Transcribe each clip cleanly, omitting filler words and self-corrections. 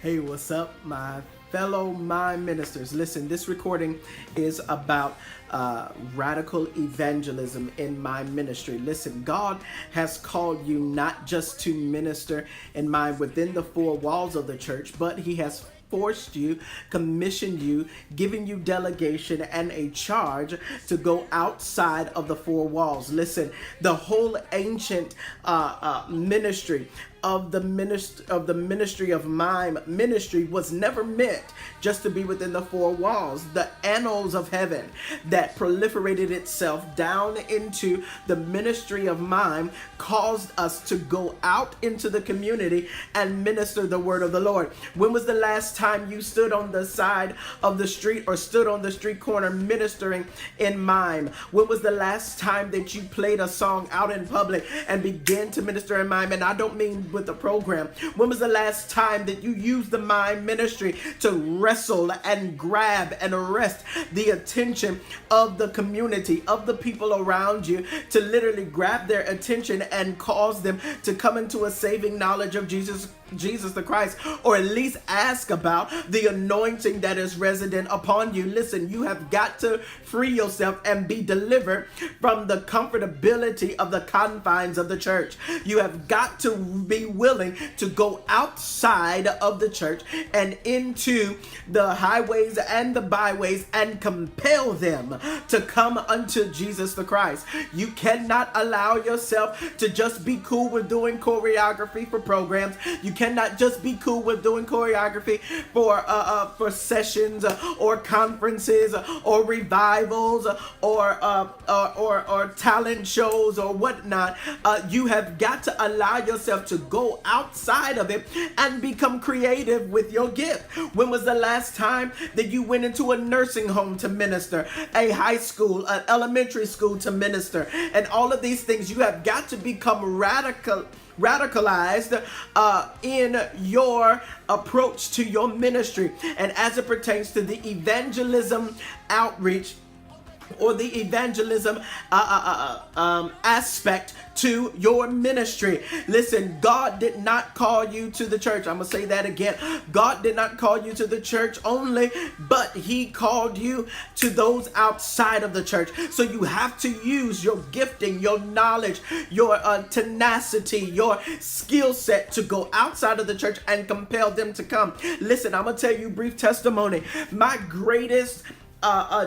Hey, what's up, my fellow Mime ministers? Listen, this recording is about radical evangelism in my ministry. Listen, God has called you not just to minister in Mime within the four walls of the church, but He has forced you, commissioned you, giving you delegation and a charge to go outside of the four walls. Listen, the whole ancient ministry of the ministry of Mime ministry was never meant just to be within the four walls. The annals of heaven that proliferated itself down into the ministry of Mime caused us to go out into the community and minister the word of the Lord. When was the last time you stood on the side of the street or stood on the street corner ministering in Mime? When was the last time that you played a song out in public and began to minister in Mime? And I don't mean with the program. When was the last time that you used the Mime ministry to wrestle and grab and arrest the attention of the community, of the people around you, to literally grab their attention and cause them to come into a saving knowledge of Jesus the Christ, or at least ask about the anointing that is resident upon you? Listen, you have got to free yourself and be delivered from the comfortability of the confines of the church. You have got to be willing to go outside of the church and into the highways and the byways and compel them to come unto Jesus the Christ. You cannot allow yourself to just be cool with doing choreography for programs. You cannot just be cool with doing choreography for sessions or conferences or revivals or talent shows or whatnot. You have got to allow yourself to go outside of it and become creative with your gift. When was the last time that you went into a nursing home to minister, a high school, an elementary school to minister, and all of these things? You have got to become radicalized in your approach to your ministry, and as it pertains to the evangelism outreach or the evangelism aspect to your ministry. Listen, God did not call you to the church. I'm gonna say that again. God did not call you to the church only, but He called you to those outside of the church. So you have to use your gifting, your knowledge, your tenacity, your skill set to go outside of the church and compel them to come. Listen, I'm gonna tell you a brief testimony. My greatest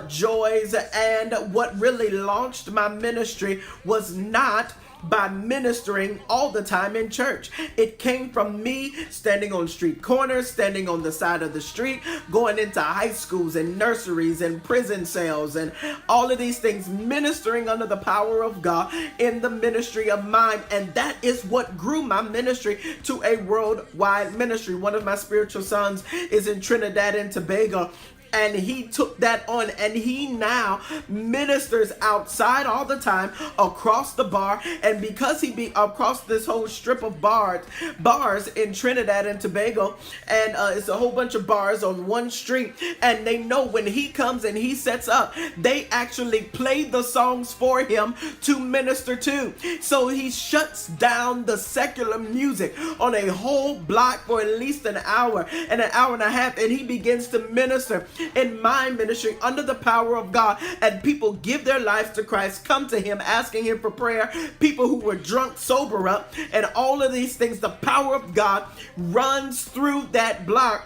joys and what really launched my ministry was not by ministering all the time in church. It came from me standing on street corners, standing on the side of the street, going into high schools and nurseries and prison cells and all of these things, ministering under the power of God in the ministry of Mime. And that is what grew my ministry to a worldwide ministry. One of my spiritual sons is in Trinidad and Tobago, and he took that on, and he now ministers outside all the time across the bar. And because he be across this whole strip of bars in Trinidad and Tobago, and it's a whole bunch of bars on one street, and they know when he comes and he sets up, they actually play the songs for him to minister to. So he shuts down the secular music on a whole block for at least an hour and a half, and he begins to minister in my ministry under the power of God, and people give their lives to Christ, come to Him asking Him for prayer. People who were drunk sober up, and all of these things. The power of God runs through that block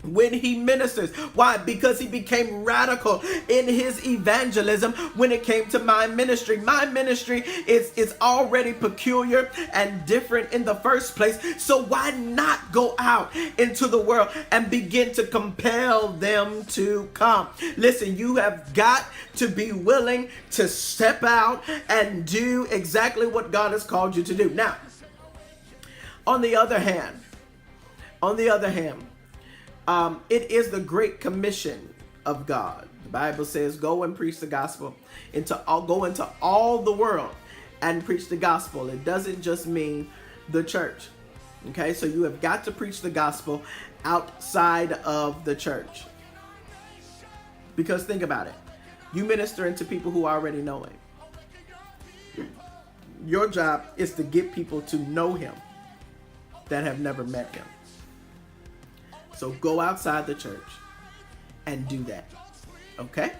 when he ministers. Why? Because he became radical in his evangelism when it came to my ministry. My ministry is already peculiar and different in the first place. So why not go out into the world and begin to compel them to come? Listen, you have got to be willing to step out and do exactly what God has called you to do. Now, on the other hand, it is the Great Commission of God. The Bible says, go and preach the gospel go into all the world and preach the gospel. It doesn't just mean the church. Okay, so you have got to preach the gospel outside of the church. Because think about it. You ministering to people who already know Him. Your job is to get people to know Him that have never met Him. So go outside the church and do that. Okay?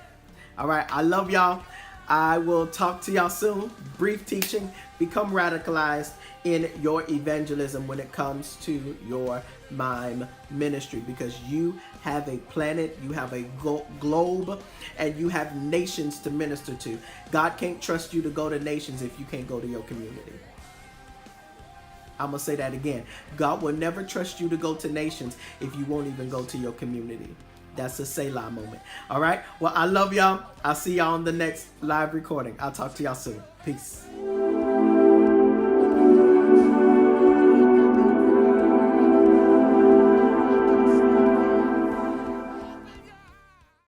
All right. I love y'all. I will talk to y'all soon. Brief teaching. Become radicalized in your evangelism when it comes to your Mime ministry, because you have a planet, you have a globe, and you have nations to minister to. God can't trust you to go to nations if you can't go to your community. I'm going to say that again. God will never trust you to go to nations if you won't even go to your community. That's a Selah moment. All right. Well, I love y'all. I'll see y'all on the next live recording. I'll talk to y'all soon. Peace.